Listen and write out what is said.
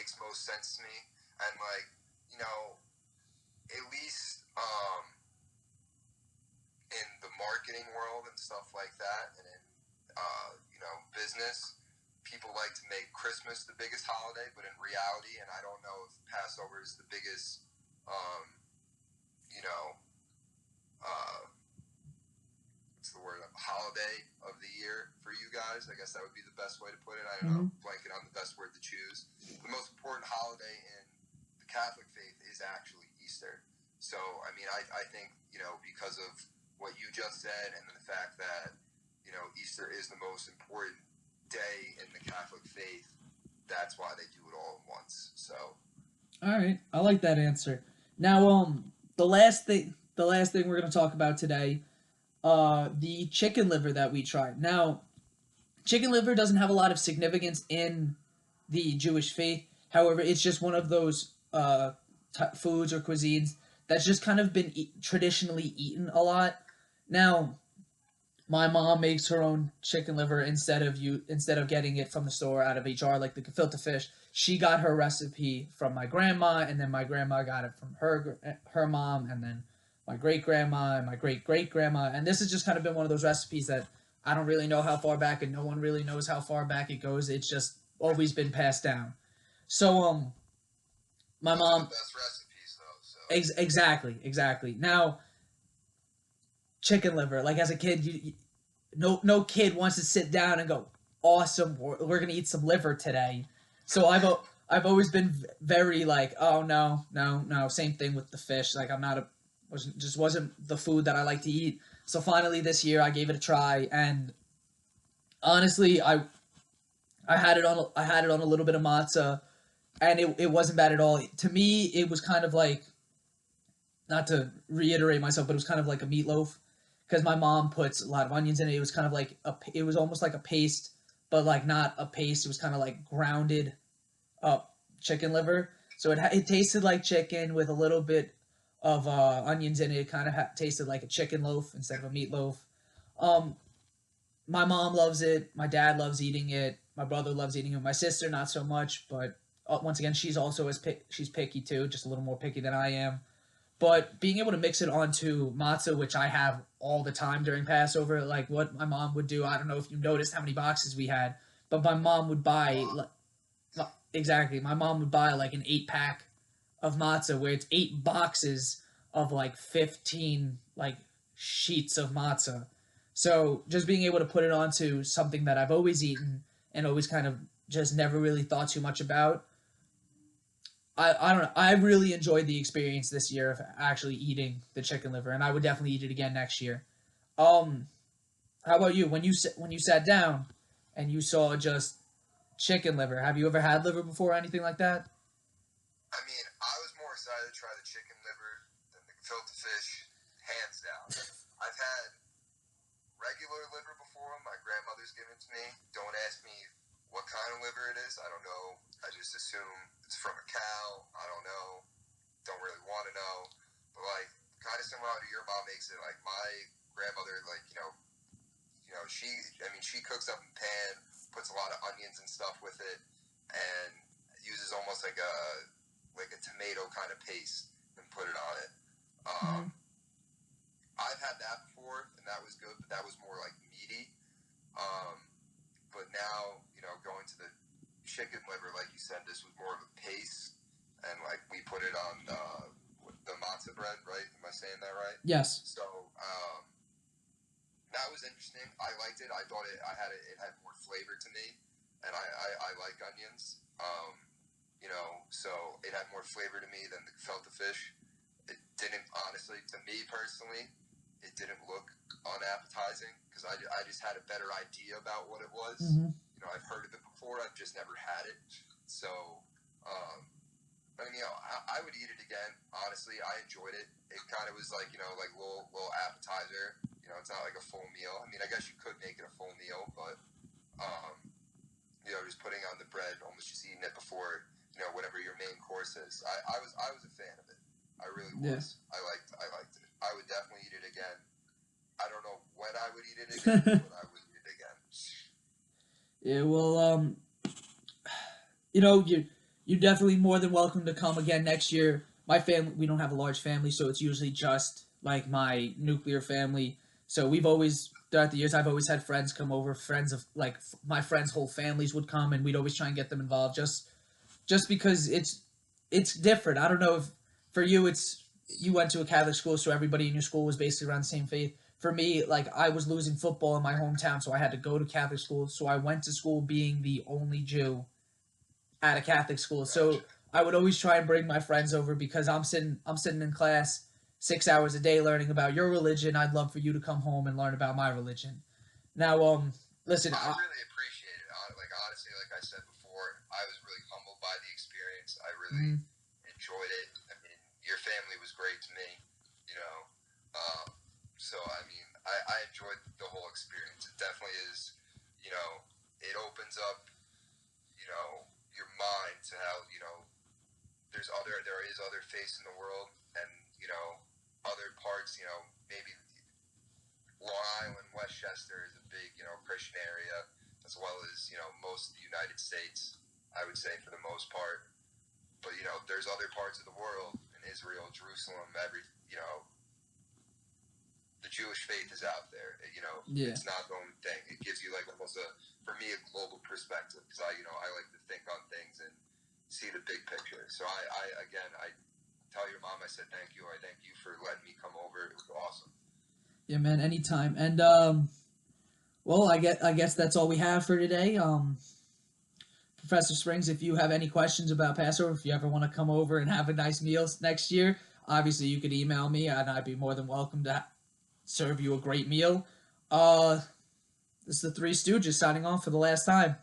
makes most sense to me. And like, you know, at least in the marketing world and stuff like that, and in business, people like to make Christmas the biggest holiday, but in reality, and I don't know if Passover is the biggest, you know, uh, what's the word, holiday of the year for you guys. I guess that would be the best way to put it. I don't know, blanking on the best word to choose. The most important holiday in the Catholic faith is actually Easter. So, I mean, I think, because of what you just said and the fact that, Easter is the most important day in the Catholic faith, that's why they do it all at once. So, All right, I like that answer. Now, the last thing we're gonna talk about today, the chicken liver that we tried. Now, chicken liver doesn't have a lot of significance in the Jewish faith. However, it's just one of those foods or cuisines that's just kind of been traditionally eaten a lot. Now, my mom makes her own chicken liver instead of getting it from the store out of a jar like the gefilte fish. She got her recipe from my grandma, and then my grandma got it from her mom, and then my great grandma and my great great grandma. And this has just kind of been one of those recipes that I don't really know how far back, and no one really knows how far back it goes. It's just always been passed down. So my those are mom the best recipes, though. So, exactly. Now, chicken liver, like as a kid, no kid wants to sit down and go, awesome, we're gonna eat some liver today. So I've always been very like, oh no. Same thing with the fish. Like I'm not a wasn't the food that I like to eat. So finally this year I gave it a try, and honestly I had it on a little bit of matzah, and it wasn't bad at all. To me, it was kind of like, not to reiterate myself, but it was kind of like a meatloaf, because my mom puts a lot of onions in it. It was kind of like it was almost like a paste, but like not a paste. It was kind of like grounded up chicken liver. So it tasted like chicken with a little bit of onions in it. It kind of tasted like a chicken loaf instead of a meatloaf. Um, my mom loves it. My dad loves eating it. My brother loves eating it. My sister not so much, but once again, she's also she's picky too, just a little more picky than I am. But being able to mix it onto matzah, which I have all the time during Passover, like what my mom would do. I don't know if you noticed how many boxes we had, but my mom would buy exactly. My mom would buy like an 8 pack of matzah, where it's 8 boxes of like 15 like sheets of matzah. So just being able to put it onto something that I've always eaten and always kind of just never really thought too much about, I don't know. I really enjoyed the experience this year of actually eating the chicken liver, and I would definitely eat it again next year. Um, how about you? When you sat down and you saw just chicken liver, have you ever had liver before or anything like that? I mean, I was more excited to try the chicken liver than the gefilte fish, hands down. I've had regular liver before. My grandmother's given it to me. Don't ask me what kind of liver it is. I don't know. I just assume it's from a cow. I don't know. Don't really want to know. But like, kind of similar to your mom makes it. Like my grandmother, like she cooks up in pan, puts a lot of onions and stuff with it, and uses almost like a tomato kind of paste and put it on it. Um, Mm-hmm. I've had that before, and that was good, but that was more like meaty. Um, but now, going to the chicken liver, like you said, this was more of a paste, and like we put it on the matzah bread, right? Am I saying that right? Yes. So that was interesting. I liked it. I thought it had more flavor to me, and I like onions. So it had more flavor to me than the gefilte fish. It didn't, honestly, to me personally, it didn't look unappetizing because I just had a better idea about what it was. Mm-hmm. I've heard of it before. I've just never had it. So, um, I mean, I would eat it again. Honestly, I enjoyed it. It kind of was like, like little appetizer. It's not like a full meal. I mean, I guess you could make it a full meal, but um, just putting on the bread, almost just eating it before, whatever your main course is. I was a fan of it. I really Yeah. was. I liked it. I would definitely eat it again. I don't know when I would eat it again, but I would eat it again. Yeah. Well, you know, you're definitely more than welcome to come again next year. My family, we don't have a large family, so it's usually just like my nuclear family. So we've always throughout the years, I've always had friends come over, friends of like my friends' whole families would come, and we'd always try and get them involved, just because it's different. I don't know if for you it's you went to a Catholic school, so everybody in your school was basically around the same faith. For me, like I was losing football in my hometown, so I had to go to Catholic school. So I went to school being the only Jew at a Catholic school. Gotcha. So I would always try and bring my friends over because I'm sitting in class 6 hours a day learning about your religion. I'd love for you to come home and learn about my religion. Now, listen, I really appreciate it. Like honestly, like I said before, I was really humbled by the experience. I really mm, enjoyed it. I mean, your family was great to me, you know. Um, so I mean, I enjoyed the whole experience. It definitely is, you know, it opens up, you know, your mind to how there is other faiths in the world, and you know, other parts, you know, maybe Long Island, Westchester is a big, you know, Christian area, as well as, you know, most of the United States, I would say for the most part. But, you know, there's other parts of the world in Israel, Jerusalem, you know, the Jewish faith is out there. You know, yeah, it's not the only thing. It gives you like almost for me, a global perspective because I like to think on things and see the big picture. So again, I tell your mom I said thank you. I thank you for letting me come over. It was awesome. yeah, man, anytime. And well, I guess that's all we have for today. Professor Springs, if you have any questions about Passover, if you ever want to come over and have a nice meal next year, obviously you could email me, and I'd be more than welcome to serve you a great meal. This is the Three Stooges signing off for the last time.